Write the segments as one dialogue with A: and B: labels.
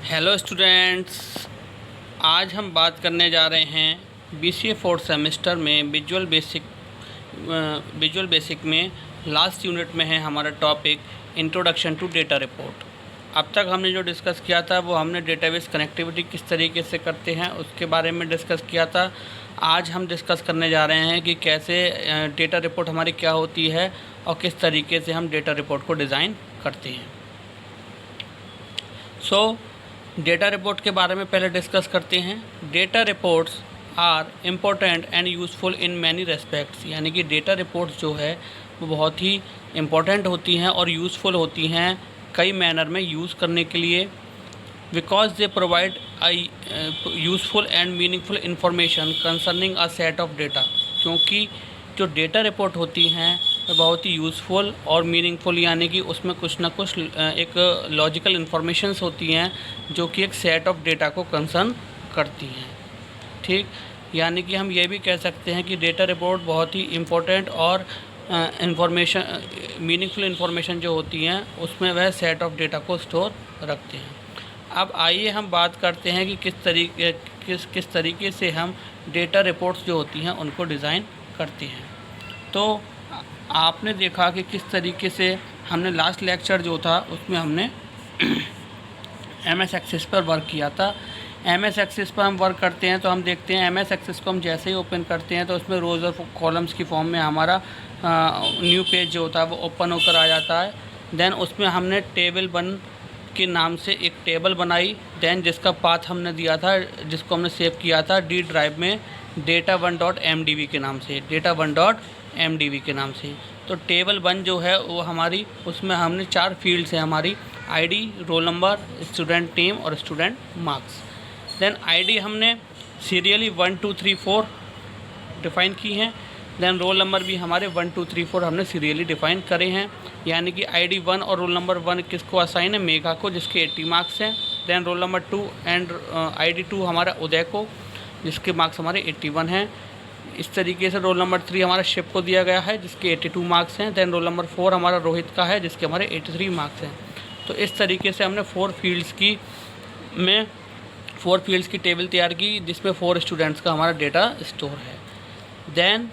A: Hello students, आज हम बात करने जा रहे हैं बीसीए फोर्थ सेमेस्टर में विजुअल बेसिक में लास्ट यूनिट में है हमारा topic introduction to data report. अब तक हमने जो डिस्कस किया था वो हमने डेटाबेस कनेक्टिविटी किस तरीके से करते हैं उसके बारे में डिस्कस किया था। आज हम डिस्कस करने जा रहे हैं कि कैसे डेटा रिपोर्ट हमारी क्या होती है और किस तरीके से हम डेटा रिपोर्ट को डिज़ाइन करते हैं। डेटा रिपोर्ट के बारे में पहले डिस्कस करते हैं। Data reports are important and useful in many respects, यानी कि डेटा रिपोर्ट्स जो है वो बहुत ही इम्पोर्टेंट होती हैं और यूज़फुल होती हैं कई मैनर में यूज़ करने के लिए। Because they provide useful and meaningful information concerning a set of data, क्योंकि जो डेटा रिपोर्ट होती हैं बहुत ही यूज़फुल और मीनिंगफुल, यानी कि उसमें कुछ ना कुछ एक लॉजिकल इन्फॉर्मेशंस होती हैं जो कि एक सेट ऑफ डेटा को कंसर्न करती हैं। ठीक, यानी कि हम ये भी कह सकते हैं कि डेटा रिपोर्ट बहुत ही इम्पोर्टेंट और इन्फॉर्मेशन मीनिंगफुल इन्फॉर्मेशन जो होती हैं उसमें वह सेट ऑफ डेटा को स्टोर रखते हैं। अब आइए हम बात करते हैं कि किस तरीके से हम डेटा रिपोर्ट्स जो होती हैं उनको डिज़ाइन करते हैं। तो आपने देखा कि किस तरीके से हमने लास्ट लेक्चर जो था उसमें हमने एमएस एक्सेस पर वर्क किया था। एमएस एक्सेस पर हम वर्क करते हैं तो हम देखते हैं एमएस एक्सेस को हम जैसे ही ओपन करते हैं तो उसमें रोज़ और कॉलम्स की फॉर्म में हमारा न्यू पेज जो होता है वो ओपन होकर आ जाता है। देन उसमें हमने टेबल 1 के नाम से एक टेबल बनाई, देन जिसका पाथ हमने दिया था, जिसको हमने सेव किया था डी ड्राइव में data1.mdb के नाम से, data1.mdb के नाम से। तो टेबल 1 जो है वो हमारी, उसमें हमने 4 फील्ड्स हैं हमारी, ID, roll number, student name और स्टूडेंट मार्क्स। देन आईडी हमने सीरियली 1 2 3 4 डिफ़ाइन की हैं। देन रोल नंबर भी हमारे 1 2 3 4 हमने सीरियली डिफ़ाइन करे हैं, यानी कि आईडी 1 और रोल नंबर 1 किसको असाइन है, मेघा को, जिसके 80 मार्क्स हैं। Then roll number 2 and ID 2 हमारा उदय को, जिसके मार्क्स हमारे 81 हैं। इस तरीके से रोल नंबर 3 हमारा शिव को दिया गया है जिसके 82 मार्क्स हैं। देन रोल नंबर 4 हमारा रोहित का है जिसके हमारे 83 मार्क्स हैं। तो इस तरीके से हमने 4 फील्ड्स की टेबल तैयार की जिसमें 4 स्टूडेंट्स का हमारा डेटा स्टोर है। Then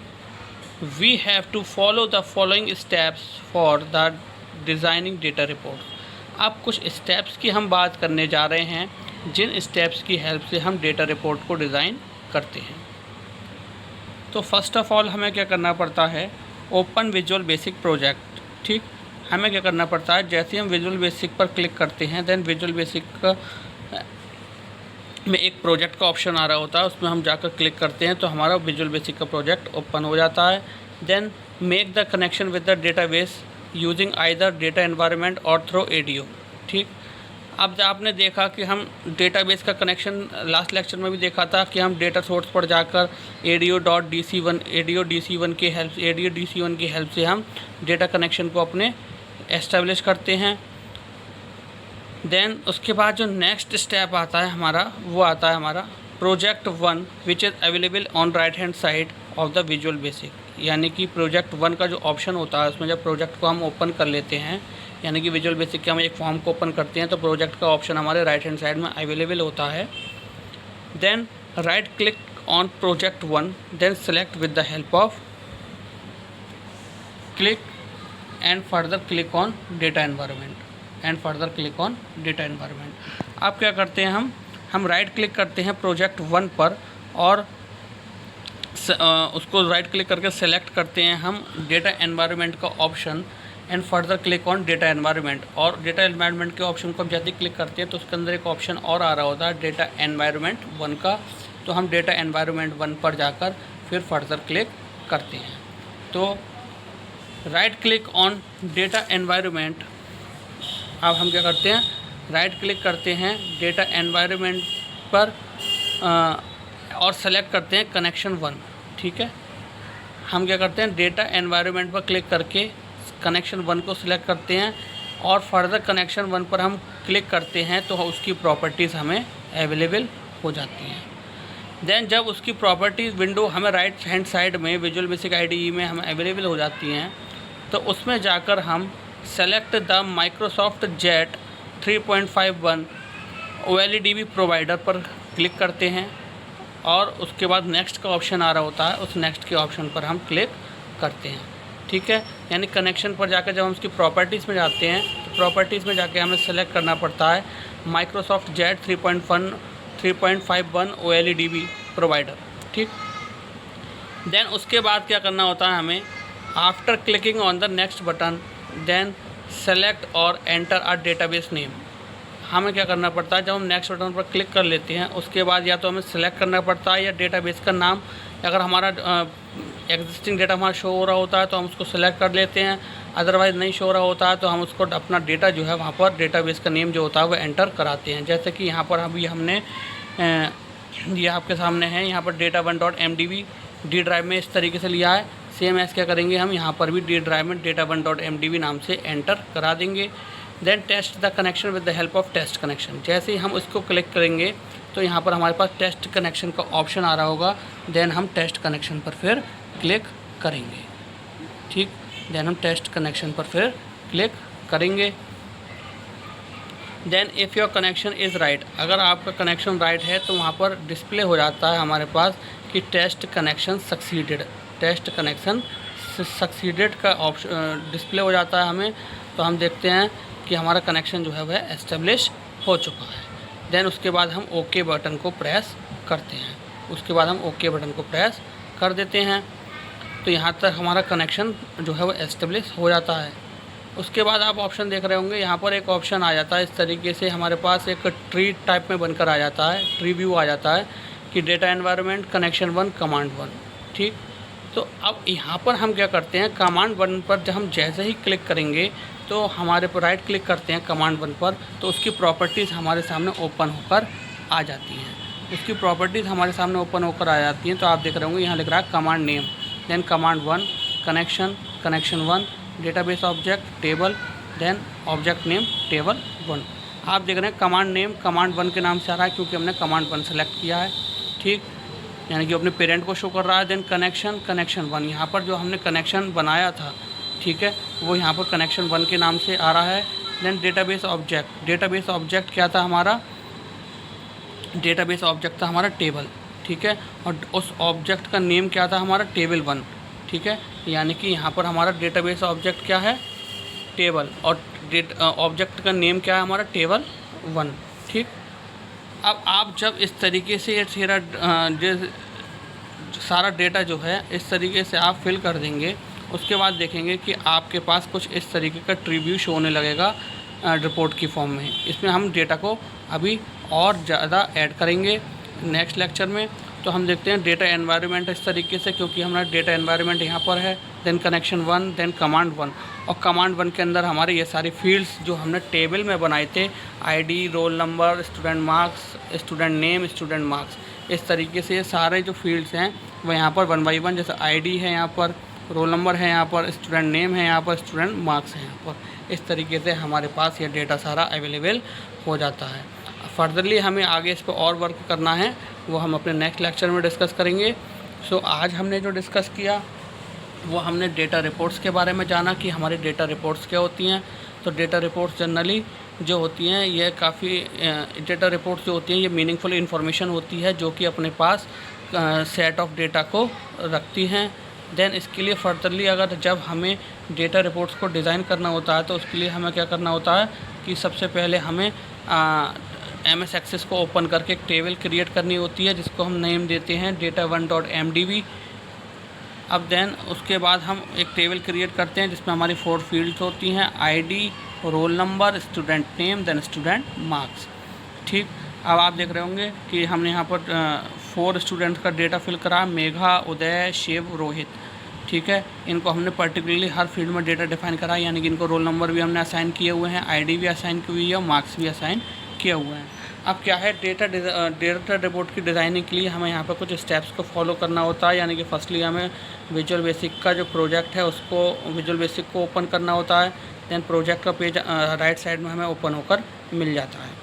A: we have to follow the following steps for the designing data report. अब कुछ स्टेप्स की हम बात करने जा रहे हैं जिन स्टेप्स की हेल्प से हम डेटा रिपोर्ट को डिज़ाइन करते हैं। तो फर्स्ट ऑफ ऑल हमें क्या करना पड़ता है, ओपन विजुअल बेसिक प्रोजेक्ट। ठीक, हमें क्या करना पड़ता है, जैसे हम विजुअल बेसिक पर क्लिक करते हैं देन विजुअल बेसिक में एक प्रोजेक्ट का ऑप्शन आ रहा होता है, उसमें हम जाकर क्लिक करते हैं तो हमारा विजुअल बेसिक का प्रोजेक्ट ओपन हो जाता है। Then make the connection with the database using either data environment और थ्रू एडीओ। ठीक, अब आपने देखा कि हम डेटाबेस का कनेक्शन लास्ट लेक्चर में भी देखा था कि हम डेटा सोर्स पर जाकर एडीओ डीसी वन की हेल्प से हम डेटा कनेक्शन को अपने एस्टेब्लिश करते हैं। देन उसके बाद जो नेक्स्ट स्टेप आता है हमारा, वो आता है हमारा project 1 which is available on right hand side of the visual basic. यानी कि प्रोजेक्ट 1 का जो ऑप्शन होता है उसमें जब प्रोजेक्ट को हम ओपन कर लेते हैं, यानी कि विजुअल बेसिक के हम एक फॉर्म को ओपन करते हैं तो प्रोजेक्ट का ऑप्शन हमारे राइट हैंड साइड में अवेलेबल होता है। Then right click on project 1, then select with the help of click and further click on data environment अब क्या करते हैं, हम राइट क्लिक करते हैं प्रोजेक्ट 1 पर और उसको राइट क्लिक करके सेलेक्ट करते हैं हम डेटा एनवायरनमेंट का option and further click on data environment. और डेटा एनवायरनमेंट के ऑप्शन को हम जैसे क्लिक करते हैं तो उसके अंदर एक ऑप्शन और आ रहा होता है डेटा एनवायरनमेंट 1 का, तो हम डेटा एनवायरनमेंट 1 पर जाकर फिर फर्दर क्लिक करते हैं। तो right click on data environment, अब हम क्या करते हैं, राइट क्लिक करते हैं डेटा एनवायरनमेंट पर और सेलेक्ट करते हैं कनेक्शन 1। ठीक है, हम क्या करते हैं, डेटा एनवायरनमेंट पर क्लिक करके कनेक्शन 1 को सिलेक्ट करते हैं और फर्दर कनेक्शन 1 पर हम क्लिक करते हैं तो उसकी प्रॉपर्टीज़ हमें अवेलेबल हो जाती हैं। देन जब उसकी प्रॉपर्टीज़ विंडो हमें राइट हैंड साइड में विजुअल बेसिक आईडीई में हमें अवेलेबल हो जाती हैं तो उसमें जाकर हम select the Microsoft jet 3.51 OLEDB provider पर क्लिक करते हैं और उसके बाद नेक्स्ट का ऑप्शन आ रहा होता है, उस नेक्स्ट के ऑप्शन पर हम क्लिक करते हैं। ठीक है, यानी कनेक्शन पर जाकर जब हम उसकी प्रॉपर्टीज़ में जाते हैं तो प्रॉपर्टीज़ में जाके हमें सेलेक्ट करना पड़ता है माइक्रोसॉफ्ट जेड 3.51 OLEDB प्रोवाइडर। ठीक, देन उसके बाद क्या करना होता है हमें, after clicking on the next button then select और एंटर अ डेटाबेस नेम। हमें क्या करना पड़ता है, जब हम नेक्स्ट बटन पर क्लिक कर लेते हैं उसके बाद या तो हमें सेलेक्ट करना पड़ता है या डेटाबेस का नाम, अगर हमारा एग्जिस्टिंग डेटा हमारा शो हो रहा होता है तो हम उसको सेलेक्ट कर लेते हैं, अदरवाइज़ नहीं शो रहा होता है तो हम उसको अपना डेटा जो है वहाँ पर डेटाबेस का नेम जो होता है वो एंटर कराते हैं। जैसे कि यहाँ पर अभी हमने ये आपके सामने है, यहाँ पर data1.mdb डी ड्राइव में इस तरीके से लिया है। सेम ऐसे क्या करेंगे, हम यहाँ पर भी डी ड्राइव में data1.mdb नाम से एंटर करा देंगे। Then test the connection with the help of test connection. जैसे ही हम उसको क्लिक करेंगे तो यहाँ पर हमारे पास टेस्ट कनेक्शन का ऑप्शन आ रहा होगा, देन हम टेस्ट कनेक्शन पर फिर क्लिक करेंगे। ठीक, देन हम टेस्ट कनेक्शन पर फिर क्लिक करेंगे। Then if your connection is right, अगर आपका कनेक्शन राइट है तो वहाँ पर डिस्प्ले हो जाता है हमारे पास कि test connection succeeded, test connection succeeded का ऑप्शन डिस्प्ले हो जाता है हमें। तो हम देखते हैं कि हमारा कनेक्शन जो है वह एस्टेब्लिश हो चुका है। देन उसके बाद हम ओके बटन को प्रेस करते हैं, उसके बाद हम ओके बटन को प्रेस कर देते हैं। तो यहाँ तक हमारा कनेक्शन जो है वो एस्टेब्लिश हो जाता है। उसके बाद आप ऑप्शन देख रहे होंगे, यहाँ पर एक ऑप्शन आ जाता है इस तरीके से, हमारे पास एक ट्री टाइप में बनकर आ जाता है, ट्री व्यू आ जाता है कि डेटा एनवायरनमेंट कनेक्शन 1 कमांड 1। ठीक, तो अब यहाँ पर हम क्या करते हैं, कमांड 1 पर जब हम जैसे ही क्लिक करेंगे तो हमारे पर राइट क्लिक करते हैं कमांड 1 पर, तो उसकी प्रॉपर्टीज़ हमारे सामने ओपन होकर आ जाती हैं। उसकी प्रॉपर्टीज़ हमारे सामने ओपन होकर आ जाती हैं। तो आप देख रहे होंगे यहाँ लिख रहा है command name, then command 1 connection, connection 1 database object table, then object name table 1। आप देख रहे हैं कमांड नेम कमांड 1 के नाम से आ रहा है क्योंकि हमने कमांड 1 सेलेक्ट किया है। ठीक, यानी कि अपने पेरेंट को शो कर रहा है। देन कनेक्शन, कनेक्शन 1, यहाँ पर जो हमने कनेक्शन बनाया था, ठीक है, वो यहाँ पर कनेक्शन 1 के नाम से आ रहा है। Then database object, database object क्या था हमारा, डेटाबेस ऑब्जेक्ट था हमारा टेबल। ठीक है, और उस ऑब्जेक्ट का नेम क्या था हमारा, टेबल 1। ठीक है, यानी कि यहाँ पर हमारा डेटाबेस ऑब्जेक्ट क्या है, टेबल, और ऑब्जेक्ट का नेम क्या है हमारा, टेबल 1। ठीक, अब आप जब इस तरीके से ये सारा डेटा जो है इस तरीके से आप फिल कर देंगे, उसके बाद देखेंगे कि आपके पास कुछ इस तरीके का ट्रिब्यू शो होने लगेगा रिपोर्ट की फॉर्म में। इसमें हम डेटा को अभी और ज़्यादा ऐड करेंगे नेक्स्ट लेक्चर में। तो हम देखते हैं डेटा एनवायरनमेंट इस तरीके से, क्योंकि हमारा डेटा एनवायरनमेंट यहाँ पर है। देन कनेक्शन 1, देन कमांड 1, और कमांड 1 के अंदर हमारे ये सारी फील्ड्स जो हमने टेबल में बनाए थे, ID, roll number, student marks, student name, student marks, इस तरीके से ये सारे जो फील्ड्स हैं वो यहाँ पर 1 बाई 1, जैसे आईडी है यहाँ पर, रोल नंबर है यहाँ पर, स्टूडेंट नेम है यहाँ पर, स्टूडेंट मार्क्स है यहाँ पर, इस तरीके से हमारे पास ये डेटा सारा अवेलेबल हो जाता है। फर्दरली हमें आगे इस पर और वर्क करना है, वो हम अपने नेक्स्ट लेक्चर में डिस्कस करेंगे। सो आज हमने जो डिस्कस किया वो हमने डेटा रिपोर्ट्स के बारे में जाना कि हमारी डेटा रिपोर्ट्स क्या होती हैं। तो डेटा रिपोर्ट्स जनरली जो होती हैं ये काफ़ी डेटा रिपोर्ट्स जो होती हैं ये मीनिंगफुल इन्फॉर्मेशन होती है जो कि अपने पास सेट ऑफ डेटा को रखती हैं। देन इसके लिए फर्दरली अगर जब हमें डेटा रिपोर्ट्स को डिज़ाइन करना होता है तो उसके लिए हमें क्या करना होता है कि सबसे पहले हमें MS एक्सेस को ओपन करके एक टेबल क्रिएट करनी होती है जिसको हम नेम देते हैं data1.mdb। अब देन उसके बाद हम एक टेबल क्रिएट करते हैं जिसमें हमारी 4 फील्ड्स होती हैं, ID, roll number, student name, then student marks. ठीक, अब आप देख रहे होंगे कि हमने यहाँ पर 4 स्टूडेंट्स का डेटा फिल करा, मेघा, उदय, शिव, रोहित। ठीक है, इनको हमने पर्टिकुलरली हर फील्ड में डेटा डिफाइन करा, यानी कि इनको रोल नंबर भी हमने असाइन किए हुए हैं, आईडी भी असाइन की हुई है और मार्क्स भी असाइन किए हुए हैं। अब क्या है, डेटा रिपोर्ट की डिज़ाइनिंग के लिए हमें यहाँ पर कुछ स्टेप्स को फॉलो करना होता है, यानी कि फर्स्टली हमें विजुअल बेसिक का जो प्रोजेक्ट है उसको विजुअल बेसिक को ओपन करना होता है। देन प्रोजेक्ट का पेज राइट साइड में हमें ओपन होकर मिल जाता है।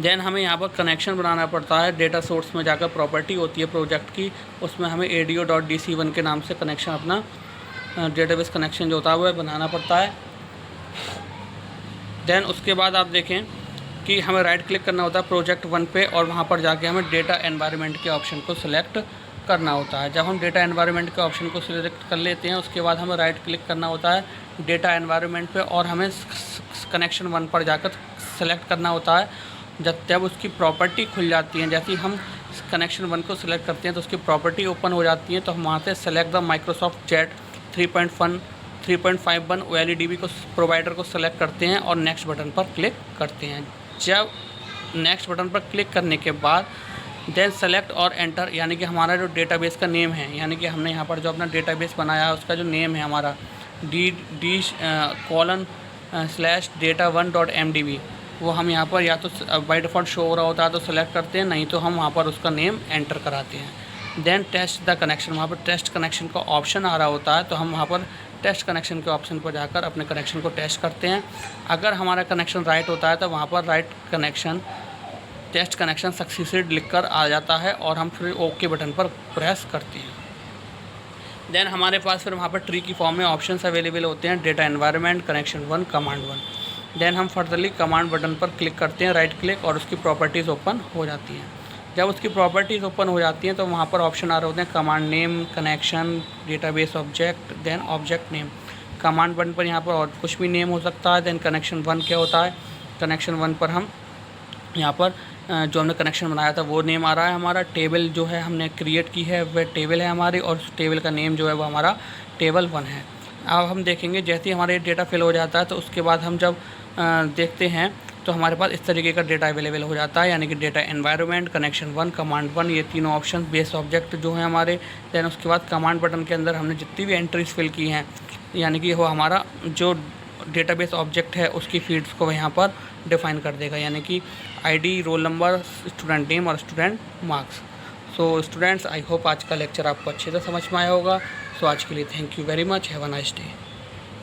A: देन हमें यहाँ पर कनेक्शन बनाना पड़ता है, डेटा सोर्स में जाकर प्रॉपर्टी होती है प्रोजेक्ट की, उसमें हमें ADO.DC1 के नाम से कनेक्शन अपना डेटाबेस कनेक्शन जो होता है वह बनाना पड़ता है। देन उसके बाद आप देखें कि हमें राइट क्लिक करना होता है प्रोजेक्ट 1 पे और वहाँ पर जाके हमें डेटा एनवायरनमेंट के ऑप्शन को सिलेक्ट करना होता है। जब हम डेटा एनवायरनमेंट के ऑप्शन को सिलेक्ट कर लेते हैं उसके बाद हमें राइट क्लिक करना होता है डेटा एनवायरनमेंट पे और हमें कनेक्शन 1 पर जाकर सेलेक्ट करना होता है। जब उसकी प्रॉपर्टी खुल जाती है, जैसे ही हम कनेक्शन 1 को सिलेक्ट करते हैं तो उसकी प्रॉपर्टी ओपन हो जाती है, तो हम वहाँ से select the Microsoft jet 3.51 OLEDB को प्रोवाइडर को सेलेक्ट करते हैं और नेक्स्ट बटन पर क्लिक करते हैं। जब नेक्स्ट बटन पर क्लिक करने के बाद देन सेलेक्ट और एंटर, यानी कि हमारा जो डेटाबेस का नेम है, यानी कि हमने यहाँ पर जो अपना डेटाबेस बनाया है उसका जो नेम है हमारा d/data1.mdb, वो हम यहाँ पर या तो बाय डिफ़ॉल्ट शो हो रहा होता है तो सेलेक्ट करते हैं, नहीं तो हम वहाँ पर उसका नेम एंटर कराते हैं। देन टेस्ट द कनेक्शन, वहाँ पर टेस्ट कनेक्शन का ऑप्शन आ रहा होता है, तो हम वहाँ पर टेस्ट कनेक्शन के ऑप्शन पर जाकर अपने कनेक्शन को टेस्ट करते हैं। अगर हमारा कनेक्शन राइट होता है तो वहाँ पर right connection test connection succeeded लिखकर आ जाता है और हम फिर ओके बटन पर प्रेस करते हैं। देन हमारे पास फिर वहाँ पर ट्री की फॉर्म में ऑप्शंस अवेलेबल होते हैं, data environment, connection 1, command 1। Then हम फर्दरली कमांड बटन पर क्लिक करते हैं, राइट क्लिक, और उसकी प्रॉपर्टीज़ ओपन हो जाती हैं। जब उसकी प्रॉपर्टीज़ ओपन हो जाती हैं तो वहाँ पर ऑप्शन आ रहे होते हैं command name, connection, database object, then object name. Command button पर यहाँ पर और कुछ भी नेम हो सकता है। देन कनेक्शन 1 क्या होता है, कनेक्शन 1 पर हम यहाँ पर जो हमने कनेक्शन बनाया था वो नेम आ रहा है हमारा। टेबल जो है हमने क्रिएट की है वह टेबल है हमारी, और उस टेबल का नेम जो है वो हमारा टेबल 1 है। अब हम देखेंगे जैसे ही हमारा ये डेटा फिल हो जाता है तो उसके बाद हम जब देखते हैं तो हमारे पास इस तरीके का डेटा अवेलेबल हो जाता है, यानी कि डेटा एनवायरनमेंट, कनेक्शन 1, कमांड 1, ये तीनों ऑप्शन बेस ऑब्जेक्ट जो हैं हमारे। दैन उसके बाद कमांड बटन के अंदर हमने जितनी भी एंट्रीज फिल की हैं, यानी कि वो हमारा जो डेटाबेस ऑब्जेक्ट है उसकी फील्ड्स को यहाँ पर डिफाइन कर देगा, यानी कि ID, roll number, student name और student marks. So students, I hope आज का लेक्चर आपको अच्छे से समझ में आया होगा। सो आज के लिए thank you very much, have a nice day.